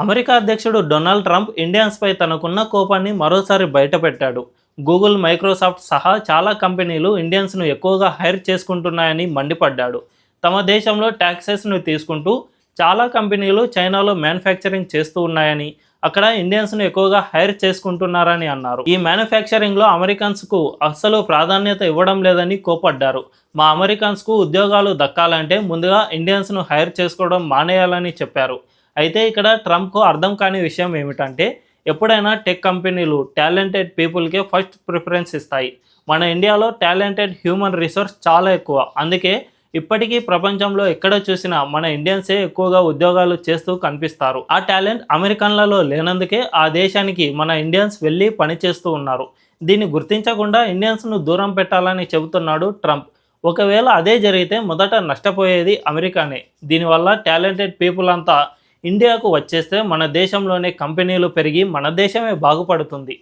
America అధ్యక్షుడు Donald Trump ఇండియన్స్పై తనకున్న కోపాన్ని మరోసారి బయటపెట్టాడు. గూగుల్, మైక్రోసాఫ్ట్ సహా చాలా కంపెనీలు ఇండియన్స్ను ఎక్కువగా హైర్ చేసుకుంటున్నాయని మండిపడ్డాడు. తమ దేశంలో ట్యాక్సెస్ను తీసుకుంటూ చాలా కంపెనీలు చైనాలో మ్యానుఫ్యాక్చరింగ్ చేస్తూ ఉన్నాయని, అక్కడ ఇండియన్స్ను ఎక్కువగా హైర్ చేసుకుంటున్నారని అన్నారు. ఈ మ్యానుఫ్యాక్చరింగ్లో అమెరికన్స్కు అస్సలు ప్రాధాన్యత ఇవ్వడం లేదని కోపడ్డారు. మా అమెరికన్స్కు ఉద్యోగాలు దక్కాలంటే ముందుగా ఇండియన్స్ను హైర్ చేసుకోవడం మానేయాలని చెప్పారు. అయితే ఇక్కడ ట్రంప్కు అర్థం కాని విషయం ఏమిటంటే, ఎప్పుడైనా టెక్ కంపెనీలు టాలెంటెడ్ పీపుల్కే ఫస్ట్ ప్రిఫరెన్స్ ఇస్తాయి. మన ఇండియాలో టాలెంటెడ్ హ్యూమన్ రిసోర్స్ చాలా ఎక్కువ. అందుకే ఇప్పటికీ ప్రపంచంలో ఎక్కడ చూసినా మన ఇండియన్సే ఎక్కువగా ఉద్యోగాలు చేస్తూ కనిపిస్తారు. ఆ టాలెంట్ అమెరికన్లలో లేనందుకే ఆ దేశానికి మన ఇండియన్స్ వెళ్ళి పనిచేస్తూ ఉన్నారు. దీన్ని గుర్తించకుండా ఇండియన్స్ను దూరం పెట్టాలని చెబుతున్నాడు ట్రంప్. ఒకవేళ అదే జరిగితే మొదట నష్టపోయేది అమెరికానే. దీనివల్ల టాలెంటెడ్ పీపుల్ అంతా ఇండియాకు వచ్చేస్తే మన దేశంలోనే కంపెనీలు పెరిగి మన దేశమే బాగుపడుతుంది.